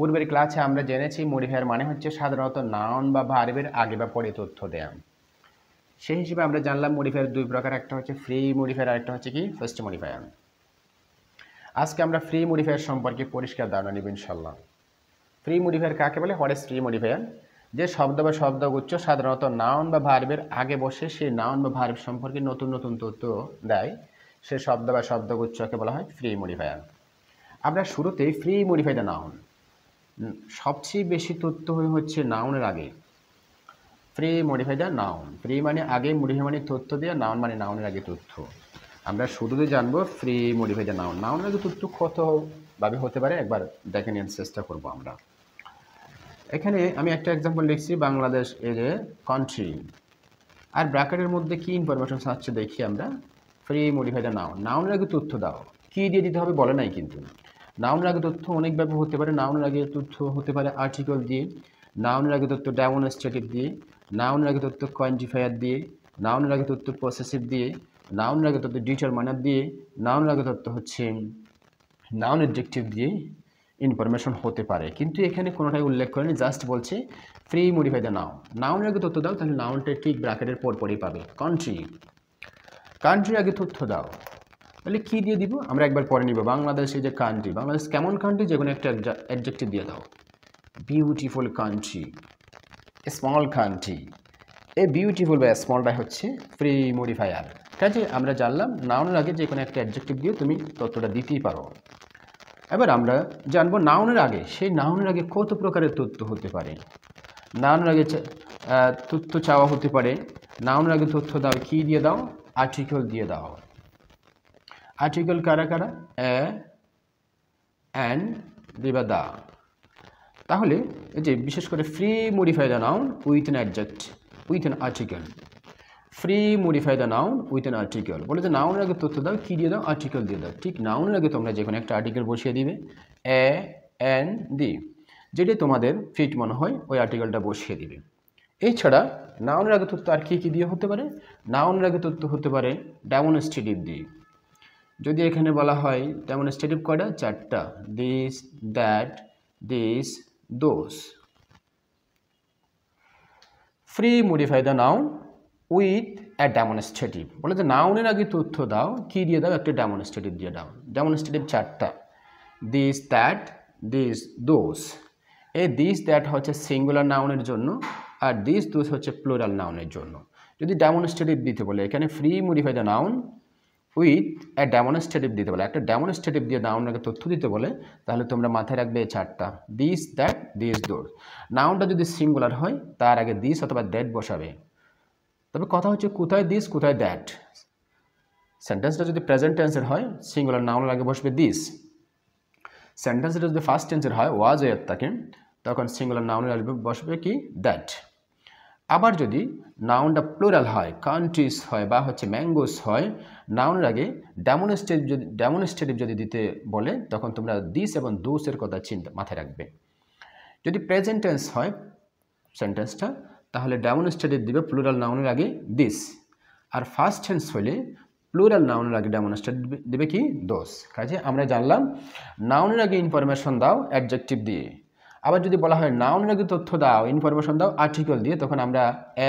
পূর্বের ক্লাসে আমরা জেনেছি মডিফায়ার মানে হচ্ছে সাধারণত নাউন বা ভার্বের আগে বা পরে তথ্য দেয়া। সেই হিসেবে আমরা জানলাম মডিফায়ার দুই প্রকার, একটা হচ্ছে ফ্রি মডিফায়ার আর একটা হচ্ছে কি ফার্স্ট মডিফায়ার। আজকে আমরা ফ্রি মডিফায়ার সম্পর্কে পরিষ্কার ধারণা নিব ইনশাল্লাহ। ফ্রি মডিফায়ার কাকে বলে? What is free modifier? যে শব্দ বা শব্দগুচ্ছ সাধারণত নাউন বা ভার্বের আগে বসে সেই নাউন বা ভার্ব সম্পর্কে নতুন নতুন তথ্য দেয়, সে শব্দ বা শব্দগুচ্ছকে বলা হয় ফ্রি মডিফায়ার। আমরা শুরুতেই ফ্রি মডিফাই দ্য নাউন, সবচেয়ে বেশি তথ্য হচ্ছে নাউনের আগে। Free modify the noun, free মানে আগে, মডিফাই মানে তথ্য দেওয়া, নাউন মানে নাউনের আগে তথ্য। আমরা শুরুতে জানবো ফ্রি মডিফাই দ্য নাউন। নাউনের আগে তথ্য কতভাবে হতে পারে একবার দেখে নেওয়ার চেষ্টা করবো আমরা। এখানে আমি একটা এক্সাম্পল লিখছি, বাংলাদেশ এজ এ কান্ট্রি, আর ব্র্যাকেটের মধ্যে কি ইনফরমেশন চাচ্ছে দেখি আমরা। ফ্রি মডিফাই দ্য নাউন, নাউনের আগে তথ্য দাও, কি দিয়ে দিতে হবে বলে নাই কিন্তু। নাউনের আগে তথ্য অনেকভাবে হতে পারে। নাউনের আগে তথ্য হতে পারে আর্টিকেল দিয়ে, নাউনের আগে তথ্য ডেমনস্ট্রেটিভ দিয়ে, নাউনের আগে তথ্য কোয়ান্টিফায়ার দিয়ে, নাউনের আগে তথ্য পসেসিভ দিয়ে, নাউনের আগে তথ্য ডিটারমাইনার দিয়ে, নাউনের আগে তথ্য হচ্ছে নাউন অ্যাডজেক্টিভ দিয়ে ইনফরমেশন হতে পারে, কিন্তু এখানে কোনোটাই উল্লেখ করেনি, জাস্ট বলছে ফ্রি মডিফাই দ্য নাউন। নাউনের আগে তথ্য দাও, তাহলে নাউনটা ঠিক ব্র্যাকেটের পরপরই পাবে। কান্ট্রি, কান্ট্রির আগে তথ্য দাও, তাহলে কী দিয়ে দিব আমরা একবার পরে নিব। বাংলাদেশ এই যে কান্ট্রি, বাংলাদেশ কেমন কান্ট্রি, যে কোনো একটা অ্যাডজেক্টিভ দিয়ে দাও। Beautiful country, small country. এই বিউটিফুল বা স্মলটা হচ্ছে ফ্রি মডিফায়ার। কাজে আমরা জানলাম নাউনের আগে যে কোনো একটা অ্যাডজেক্টিভ দিয়ে তুমি তথ্যটা দিতেই পারো। এবার আমরা জানবো নাউনের আগে, সেই নাউনের আগে কত প্রকারের তথ্য হতে পারে। নাউনের আগে তথ্য চাওয়া হতে পারে। নাউনের আগে তথ্য দাও, কি দিয়ে দাও? আর্টিকেল দিয়ে দাও। আর্টিকেল কারা কারা? এ, অ্যান দিবা দা। তাহলে এই যে বিশেষ করে free modify the noun with an অ্যাডজেক্ট, with an article. Free modify the noun with an article, বলে যে নাউনের আগে তথ্য দাও, কী দিয়ে দাও? আর্টিকেল দিয়ে দাও। ঠিক নাউনের আগে তোমরা যে কোনো একটা আর্টিকেল বসিয়ে দিবে, এ, এন, দি, যেটি তোমাদের ফিট মনে হয় ওই আর্টিকেলটা বসিয়ে দিবে। এছাড়া নাউনের আগে তথ্য আর কী কী দিয়ে হতে পারে? নাউনের আগে তথ্য হতে পারে ডেমনস্ট্রেটিভ দিয়ে। যদি এখানে বলা হয় ডেমনস্ট্রেটিভ কয়টা? চারটা, this, that, this, those. Free modify the noun with a demonstrative, বলে যে নাউনের আগে তথ্য দাও, কী দিয়ে দাও? একটা ডেমনস্ট্রেটিভ দিয়ে দাও। ডেমনস্ট্রেটিভ চারটা, দিস, দ্যাট, দিস, দোস। এই দিস দ্যাট হচ্ছে সিঙ্গুলার নাউনের জন্য, আর দিস দোস হচ্ছে প্লুরাল নাউনের জন্য। যদি ডেমনস্ট্রেটিভ দিতে বলে, এখানে free modify the noun with a demonstrative দিতে বলে, একটা ডেমনস্ট্রেটিভ দিয়ে নাউনের আগে তথ্য দিতে বলে, তাহলে তোমরা মাথায় রাখবে এই চারটা, দিস, দ্যাট, দিস, দোস। নাউনটা যদি সিঙ্গুলার হয় তার আগে দিস অথবা দ্যাট বসাবে। তবে কথা হচ্ছে কোথায় দিস, কোথায় দ্যাট। সেন্টেন্সটা যদি প্রেজেন্ট টেন্সের হয় সিঙ্গুলার নাউনের আগে বসবে দিস। সেন্টেন্সটা যদি ফার্স্ট টেন্সের হয় ওয়াজ এর থাকে, তখন সিঙ্গুলার নাউনের আগে বসবে কি? দ্যাট। আবার যদি নাউনটা প্লুরাল হয়, কান্ট্রিজ হয় বা হচ্ছে ম্যাঙ্গোস হয়, নাউনের আগে ডেমনস্ট্রেটিভ যদি দিতে বলে, তখন তোমরা দিস এবং দোসের কথা মাথায় রাখবে। যদি প্রেজেন্ট টেন্স হয় সেন্টেন্সটা, তাহলে ডেমনস্ট্রেটিভ দিবে প্লুরাল নাউনের আগে দিস, আর ফার্স্ট টেন্স হলে প্লুরাল নাউনের আগে ডেমনস্ট্রেটিভ দিবে কি? দোস। কাজে আমরা জানলাম নাউনের আগে ইনফরমেশন দাও অ্যাডজেক্টিভ দিয়ে। আবার যদি বলা হয় নাউনের আগে তথ্য দাও, ইনফরমেশন দাও আর্টিকেল দিয়ে, তখন আমরা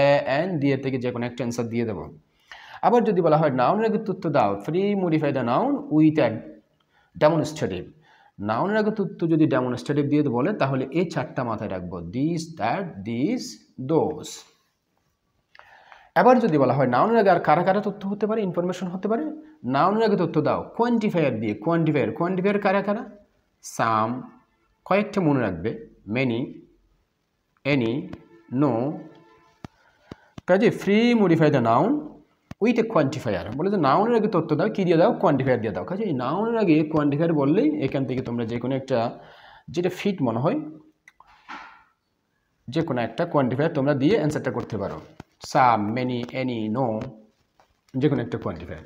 এ, এন দিয়ে থেকে যে কোনো একটা অ্যান্সার দিয়ে দেবো। আবার যদি বলা হয় নাউনের আগে তথ্য দাও, free modify the noun with a demonstrative. নাউনের আগে তথ্য যদি ডেমনস্ট্রেটিভ দিয়ে বলে, তাহলে এই চারটা মাথায় রাখবো, দিস, দ্যাট, দিস, দোস। এবার যদি বলা হয় নাউনের আগে আর কারা কারা তথ্য হতে পারে, ইনফরমেশন হতে পারে, নাউনের আগে তথ্য দাও কোয়ান্টিফায়ার দিয়ে। কোয়ান্টিফায়ার কারা কারা? সাম, কয়েকটা মনে রাখবে, মেনি, এনি, নো। কাজে free modify the noun with A quantifier, বলে যে নাউনের আগে তথ্য দাও, কী দিয়ে দাও? কোয়ান্টিফায়ার দিয়ে দাও। কাজে এই নাউনের আগে কোয়ান্টিফায়ার বললেই এখান থেকে তোমরা যে কোনো একটা, যেটা ফিট মনে হয়, যে কোনো একটা কোয়ান্টিফায়ার তোমরা দিয়ে অ্যান্সারটা করতে পারো। সাম, মেনি, এনি, নো, যে কোনো একটা কোয়ান্টিফায়ার।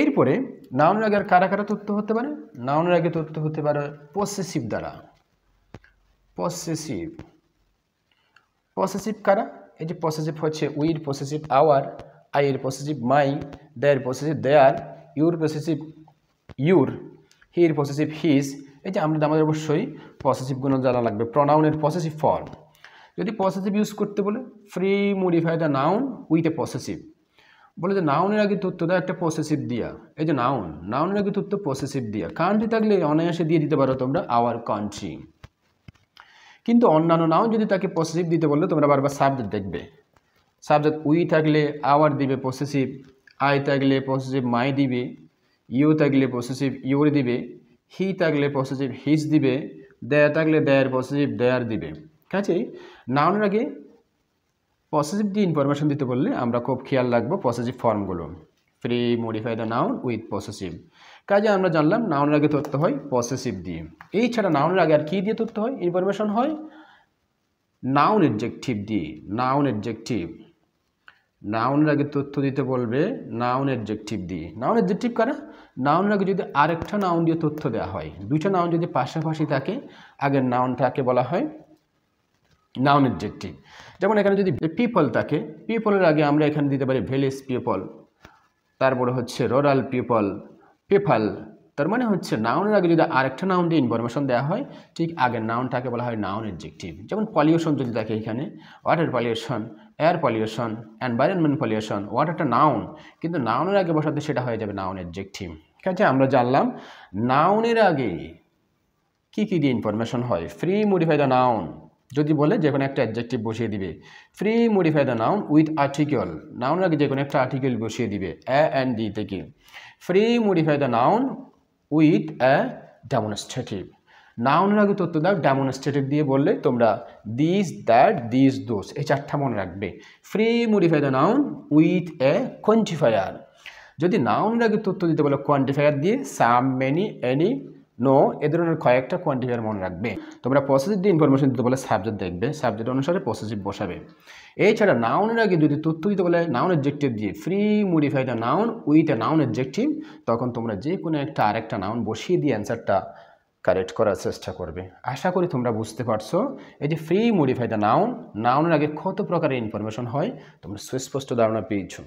এরপরে নাউনের আগে আর কারা কারা তথ্য হতে পারে? নাউনের আগে তথ্য হতে পারে পসেসিভ দ্বারা। পসেসিভ, পসেসিভ কারা? এই যে পসেসিভ হচ্ছে উইর পসেসিভ আওয়ার, আইয়ের possessive my, they possessive their, you possessive your, he possessive his, এই যে আমাদের অবশ্যই পসেসিভ গুণ জানা লাগবে, প্রনাউনের পসেসিভ ফর্ম। যদি পসেসিভ ইউজ করতে বলে free modify the noun with a possessive, বলে যে নাউনের আগে তথ্য দেয় একটা পসেসিভ দিয়া, এই যে নাউনের আগে তথ্য পসেসিভ দিয়া, কান্ট্রি থাকলে অনায়াসে দিয়ে দিতে পারো তোমরা আওয়ার কান্ট্রি। কিন্তু অন্যান্য নাউন যদি তাকে পসেসিভ দিতে বললে তোমরা বারবার সাবজেক্ট দেখবে, সাবজেক্ট উই থাকলে আওয়ার দিবে পসেসিভ, আই থাকলে পসেসিভ মাই দিবে, ইউ থাকলে পসেসিভ ইউর দিবে, হি থাকলে পসেসিভ হিজ দিবে, দেয়ার থাকলে দেয়ার পসেসিভ দেয়ার দিবে। কাজেই নাউনের আগে পসেসিভ দিয়ে ইনফরমেশন দিতে বললে আমরা খুব খেয়াল রাখবো পসেসিভ ফর্মগুলো, free modify the noun with possessive. কাজে আমরা জানলাম নাউনের আগে তথ্য হয় পসেসিভ দিয়ে। এই ছাড়া নাউনের আগে আর কী দিয়ে তথ্য হয় ইনফরমেশন হয়? নাউন অ্যাডজেক্টিভ দিয়ে। নাউনের আগে তথ্য দিতে বলবে নাউন অ্যাডজেক্টিভ দিয়ে। নাউন অ্যাডজেক্টিভ কারা? নাউনের আগে যদি আরেকটা নাউন দিয়ে তথ্য দেওয়া হয়, দুইটা নাউন যদি পাশাপাশি থাকে, আগের নাউনটাকে বলা হয় নাউন অ্যাডজেক্টিভ। যেমন এখানে যদি পিপল থাকে, পিপলের আগে আমরা এখানে দিতে পারি ভিলেজ পিপল, তারপরে হচ্ছে রুরাল পিপল। তার মানে হচ্ছে নাউনের আগে যদি আরেকটা নাউন দিয়ে ইনফরমেশন দেওয়া হয়, ঠিক আগের নাউনটাকে বলা হয় নাউন অ্যাডজেক্টিভ। যেমন পলিউশন যদি থাকে এখানে, water pollution, air pollution, environment pollution, ওয়াটারটা নাউন, কিন্তু নাউনের আগে বসাতে সেটা হয়ে যাবে নাউন অ্যাডজেক্টিভ। ঠিক আছে, আমরা জানলাম নাউনের আগে কী কী দিয়ে ইনফরমেশন হয়। ফ্রি মডিফাই দ্য নাউন যদি বলে যে কোনো একটা অ্যাডজেক্টিভ বসিয়ে দিবে, free modify the noun with article, নাউনের আগে যে কোনো একটা আর্টিকেল বসিয়ে দিবে এ অ্যান্ড ডি থেকে। Free modify the noun with A demonstrative, নাউনের আগে তথ্য দাও ডেমনস্ট্রেটিভ দিয়ে বললে তোমরা দিস দ্যাট দিস দোস এই চারটা মনে রাখবে। Free modify the noun with A quantifier, যদি নাউনের আগে তথ্য দিতে বলে কোয়ান্টিফায়ার দিয়ে সাম, মেনি, এনি, নো, এ ধরনের কয়েকটা কোয়ান্টিফায়ার মনে রাখবে। তোমরা পসেসিভ দিয়ে ইনফরমেশন দিতে বলে সাবজেক্ট দেখবে, সাবজেক্ট অনুসারে পসেসিভ বসাবে। এছাড়া নাউনের আগে যদি তথ্য দিতে বলে নাউন অ্যাডজেক্টিভ দিয়ে free modify the noun with a noun adjective, তখন তোমরা যে কোনো একটা আরেকটা নাউন বসিয়ে দিয়ে অ্যান্সারটা কারেক্ট করার চেষ্টা করবে। আশা করি তোমরা বুঝতে পারছো এই যে ফ্রি মডিফাই দ্য নাউন, নাউনের আগে কত প্রকারের ইনফরমেশন হয় তোমরা সুস্পষ্ট ধারণা পেয়েছো।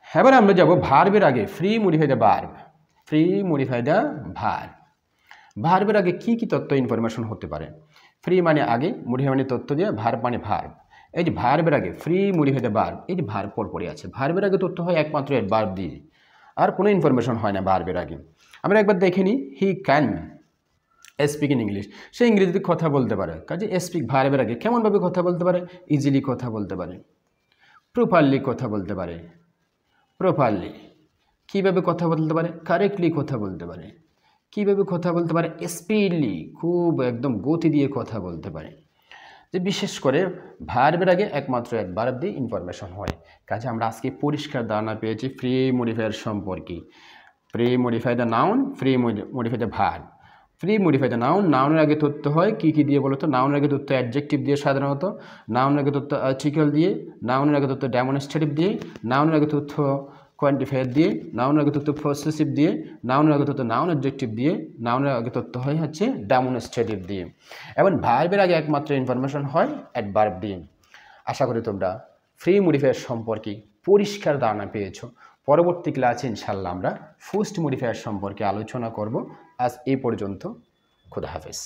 এবার আমরা যাব ভার্বের আগে free modify the verb. Free modify the verb, ভার্বের আগে কী কী তথ্য ইনফরমেশন হতে পারে? ফ্রি মানে আগে, মডিফাই মানে তথ্য দিয়ে, ভার্ব মানে ভার্ব। এই যে ভার্বের আগে ফ্রি মডিফাই দ্য ভার্ব, এই যে ভার্ব পরে আছে, ভার্বের আগে তথ্য হয় একমাত্র ভার্ব দিয়ে, আর কোনো ইনফরমেশন হয় না ভার্বের আগে। আমরা একবার দেখে নিই, he can speak in English, সে ইংরেজিতে কথা বলতে পারে। কাজে স্পিক ভার্বের আগে কেমনভাবে কথা বলতে পারে? ইজিলি কথা বলতে পারে, প্রপারলি কথা বলতে পারে, প্রপারলি কীভাবে কথা বলতে পারে? কারেক্টলি কথা বলতে পারে, কীভাবে কথা বলতে পারে? স্পিডলি, খুব একদম গতি দিয়ে কথা বলতে পারে। যে বিশেষ করে ভার্বের আগে একমাত্র ভার্ব দিয়ে ইনফরমেশন হয়। কাজে আমরা আজকে পরিষ্কার ধারণা পেয়েছি ফ্রি মডিফায়ার সম্পর্কে। Free modify the noun, free modify the verb. Free modify the noun, নাউনের আগে তথ্য হয় কী কী দিয়ে বলো তো? নাউনের আগে তথ্য অ্যাডজেক্টিভ দিয়ে সাধারণত, নাউনের আগে তথ্য আর্টিকেল দিয়ে, নাউনের আগে তথ্য ডেমনস্ট্রেটিভ দিয়ে, নাউনের আগে তথ্য কোয়ান্টিফায়ার দিয়ে, নাউনের আগে তথ্য পসেসিভ দিয়ে, নাউনের আগে তথ্য নাউন অবজেক্টিভ দিয়ে, নাউনের আগে তথ্য হয় হচ্ছে ডেমনস্ট্রেটিভ দিয়ে, এবং ভার্বের আগে একমাত্র ইনফরমেশন হয় অ্যাডভার্ব দিয়ে। আশা করি তোমরা ফ্রি মডিফায়ার সম্পর্কে পরিষ্কার ধারণা পেয়েছো। পরবর্তী ক্লাসে ইনশাল্লাহ আমরা পোস্ট মডিফায়ার সম্পর্কে আলোচনা করব। আজ এই পর্যন্ত, খুদা হাফেজ।